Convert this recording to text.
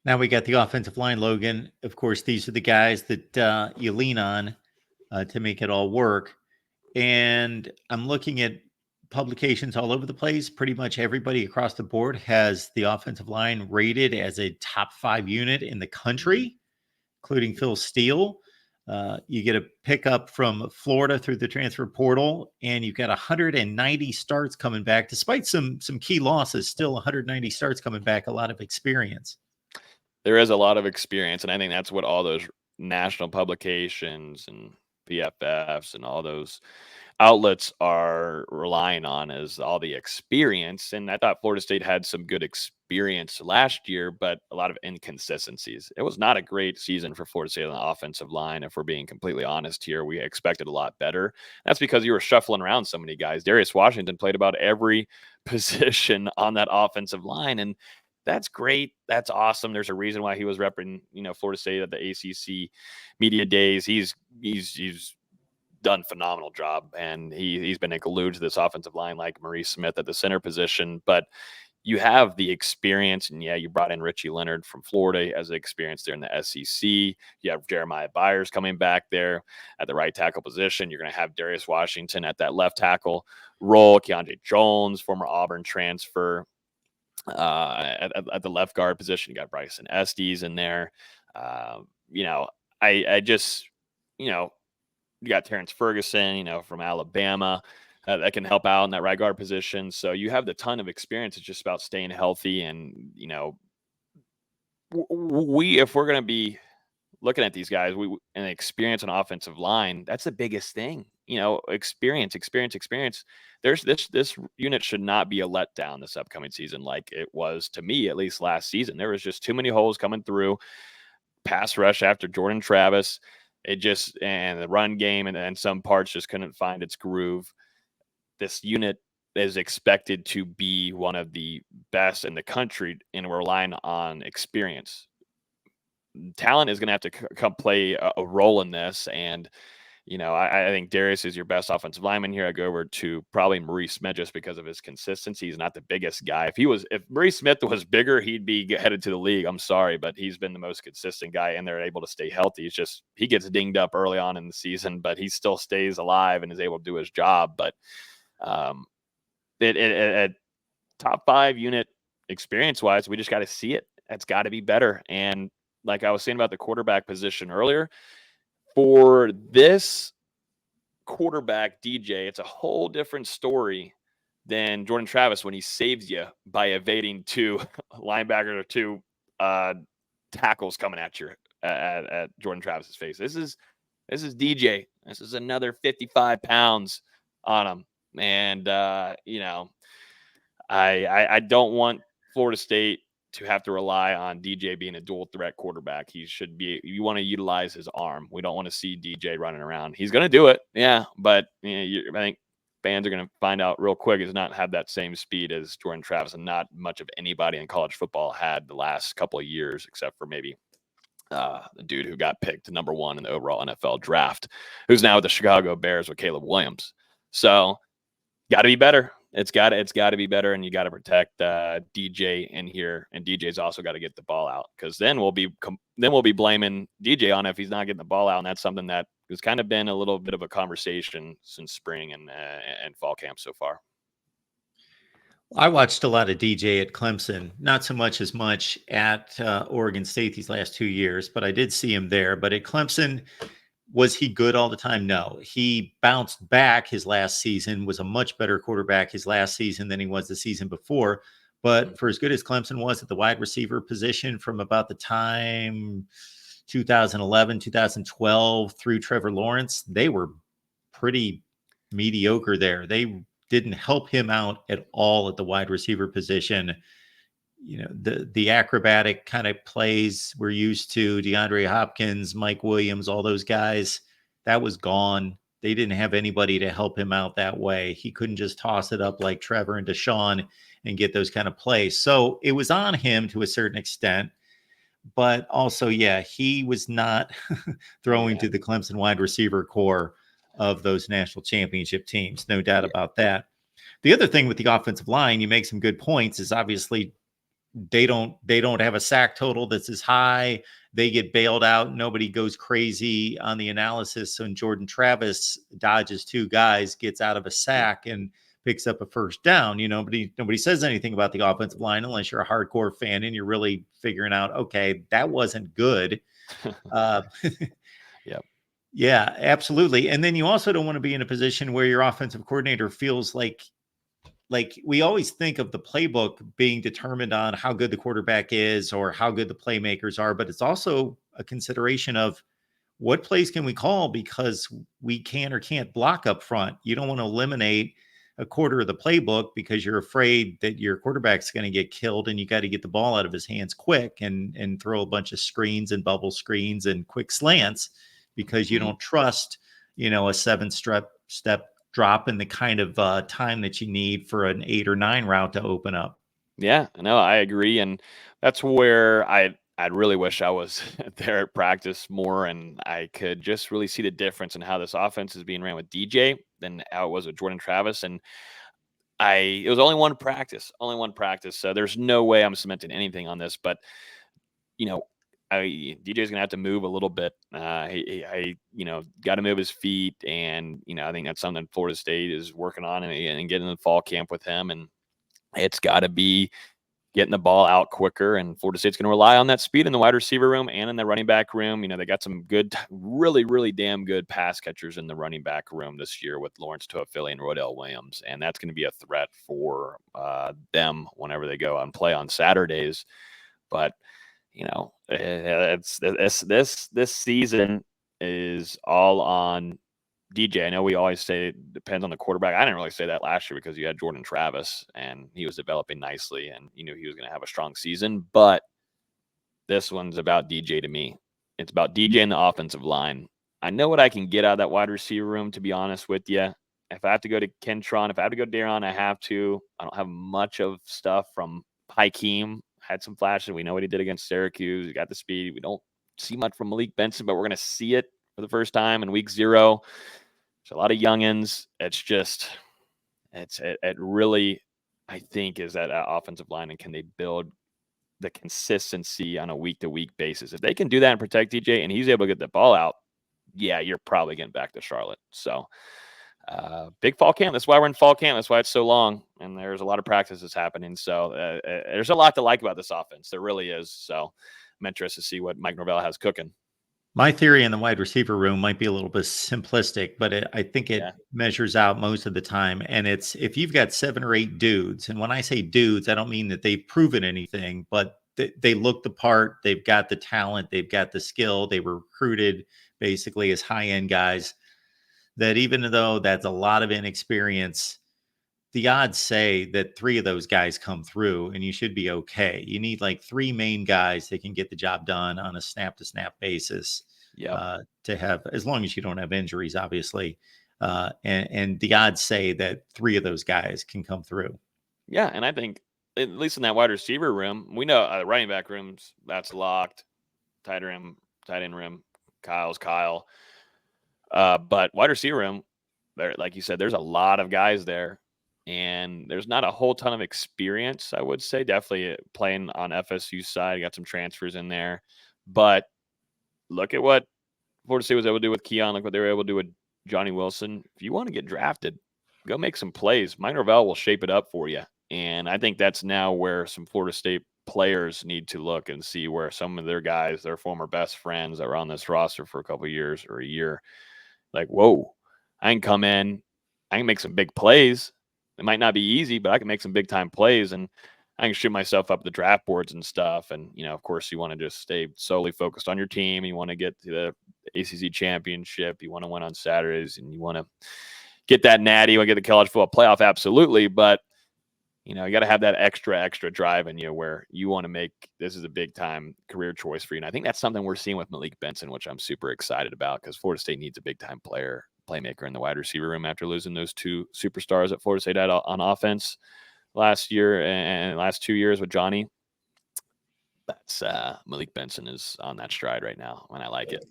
Now we got the offensive line, Logan. Of course, these are the guys that you lean on to make it all work. And I'm looking at publications all over the place. Pretty much everybody across the board has the offensive line rated as a top 5 unit in the country, including Phil Steele. You get a pickup from Florida through the transfer portal, and you've got 190 starts coming back, despite some key losses. Still, 190 starts coming back. A lot of experience. There is a lot of experience, and I think that's what all those national publications and PFFs and all those outlets are relying on, is all the experience. And I thought Florida State had some good experience last year, but a lot of inconsistencies. It was not a great season for Florida State on the offensive line. If we're being completely honest here, we expected a lot better. That's because you were shuffling around so many guys. Darius Washington played about every position on that offensive line, and that's great. That's awesome. There's a reason why he was repping, Florida State at the ACC media days. He's done a phenomenal job, and he's been glued to this offensive line like Maurice Smith at the center position. But you have the experience, and yeah, you brought in Richie Leonard from Florida as an experience there in the SEC. You have Jeremiah Byers coming back there at the right tackle position. You're going to have Darius Washington at that left tackle role. Keandre Jones, former Auburn transfer, at the left guard position. You got Bryson Estes in there. I just, you got Terrence Ferguson, from Alabama, that can help out in that right guard position. So you have the ton of experience. It's just about staying healthy. And, if we're going to be looking at these guys, and experience on offensive line, that's the biggest thing. Experience. This unit should not be a letdown this upcoming season, like it was to me, at least last season. There was just too many holes coming through. Pass rush after Jordan Travis, and the run game and some parts just couldn't find its groove. This unit is expected to be one of the best in the country, and we're relying on experience. Talent is going to have to come play a role in this. And, I think Darius is your best offensive lineman here. I go over to probably Maurice Smith just because of his consistency. He's not the biggest guy. If Maurice Smith was bigger, he'd be headed to the league. I'm sorry, but he's been the most consistent guy, and they're able to stay healthy. It's just he gets dinged up early on in the season, but he still stays alive and is able to do his job. But at top 5 unit experience wise, we just got to see it. It's got to be better. And like I was saying about the quarterback position earlier, for this quarterback, DJ, it's a whole different story than Jordan Travis when he saves you by evading 2 linebackers or 2 tackles coming at you at Jordan Travis's face. This is DJ. This is another 55 pounds on him. And, I don't want Florida State to have to rely on DJ being a dual threat quarterback. You want to utilize his arm. We don't want to see DJ running around. He's going to do it. Yeah. But I think fans are going to find out real quick is not have that same speed as Jordan Travis, and not much of anybody in college football had the last couple of years, except for maybe the dude who got picked number 1 in the overall NFL draft, who's now with the Chicago Bears with Caleb Williams. So got to be better. It's got to be better, and you got to protect DJ in here, and DJ's also got to get the ball out, because then we'll be blaming DJ on if he's not getting the ball out, and that's something that has kind of been a little bit of a conversation since spring and fall camp so far. I watched a lot of DJ at Clemson, not so much at Oregon State these last 2 years, but I did see him there. But at Clemson, was he good all the time? No. He bounced back his last season, was a much better quarterback his last season than he was the season before. But for as good as Clemson was at the wide receiver position from about the time 2011, 2012 through Trevor Lawrence, they were pretty mediocre there. They didn't help him out at all at the wide receiver position. The acrobatic kind of plays we're used to, DeAndre Hopkins, Mike Williams, all those guys, that was gone. They didn't have anybody to help him out that way. He couldn't just toss it up like Trevor and Deshaun and get those kind of plays. So it was on him to a certain extent. But also, yeah, he was not throwing to the Clemson wide receiver core of those national championship teams. No doubt about that. The other thing with the offensive line, you make some good points, is obviously they don't have a sack total that's as high. They get bailed out. Nobody goes crazy on the analysis. So when Jordan Travis dodges two guys, gets out of a sack and picks up a first down, nobody says anything about the offensive line unless you're a hardcore fan and you're really figuring out, okay, that wasn't good. Uh, Yep. yeah, absolutely. And then you also don't want to be in a position where your offensive coordinator feels like we always think of the playbook being determined on how good the quarterback is or how good the playmakers are, but it's also a consideration of what plays can we call because we can or can't block up front. You don't want to eliminate a quarter of the playbook because you're afraid that your quarterback's going to get killed and you got to get the ball out of his hands quick and throw a bunch of screens and bubble screens and quick slants because you don't trust, a step drop in the kind of time that you need for an 8 or 9 route to open up. Yeah, no, I agree, and that's where I'd really wish I was there at practice more, and I could just really see the difference in how this offense is being ran with DJ than how it was with Jordan Travis. And it was only one practice, so there's no way I'm cementing anything on this, but you know. DJ's gonna have to move a little bit. Got to move his feet, and I think that's something Florida State is working on and getting in the fall camp with him. And it's got to be getting the ball out quicker, and Florida State's going to rely on that speed in the wide receiver room and in the running back room. They got some good, really, really damn good pass catchers in the running back room this year with Lawrence Toafili and Rodell Williams, and that's going to be a threat for them whenever they go out and play on Saturdays. But it's this season is all on DJ. I know we always say it depends on the quarterback. I didn't really say that last year because you had Jordan Travis and he was developing nicely and you knew he was going to have a strong season. But this one's about DJ to me. It's about DJ and the offensive line. I know what I can get out of that wide receiver room, to be honest with you. If I have to go to Kentron, if I have to go to Darron, I have to. I don't have much of stuff from Hakeem. Had some flashes. We know what he did against Syracuse. He got the speed. We don't see much from Malik Benson, but we're going to see it for the first time in week 0. There's a lot of youngins. It's just, it really, I think, is that offensive line, and can they build the consistency on a week-to-week basis? If they can do that and protect DJ and he's able to get the ball out, yeah, you're probably getting back to Charlotte. So big fall camp. That's why we're in fall camp. That's why it's so long. And there's a lot of practices happening. So there's a lot to like about this offense. There really is. So I'm interested to see what Mike Norvell has cooking. My theory in the wide receiver room might be a little bit simplistic, but I think it measures out most of the time. And it's if you've got 7 or 8 dudes, and when I say dudes, I don't mean that they've proven anything, but they look the part. They've got the talent. They've got the skill. They were recruited basically as high-end guys. That even though that's a lot of inexperience, the odds say that 3 of those guys come through and you should be okay. You need like 3 main guys that can get the job done on a snap to snap basis to have, as long as you don't have injuries, obviously. And the odds say that 3 of those guys can come through. Yeah. And I think at least in that wide receiver room, we know the running back rooms, that's locked. Tight end room, Kyle's Kyle. But wide receiver room, there, like you said, there's a lot of guys there, and there's not a whole ton of experience, I would say. Definitely playing on FSU's side, got some transfers in there. But look at what Florida State was able to do with Keon. Look what they were able to do with Johnny Wilson. If you want to get drafted, go make some plays. Mike Norvell will shape it up for you. And I think that's now where some Florida State players need to look and see where some of their guys, their former best friends that were on this roster for a couple of years or a year, like, whoa, I can come in, I can make some big plays. It might not be easy, but I can make some big time plays, and I can shoot myself up the draft boards and stuff. And, of course, you want to just stay solely focused on your team. You want to get to the ACC championship. You want to win on Saturdays, and you want to get that natty. You want to get the college football playoff, absolutely. But, you got to have that extra drive in you where you want to make this is a big time career choice for you. And I think that's something we're seeing with Malik Benson, which I'm super excited about because Florida State needs a big time playmaker in the wide receiver room after losing those 2 superstars that Florida State had on offense last year and last 2 years with Johnny. That's Malik Benson is on that stride right now, and I like it.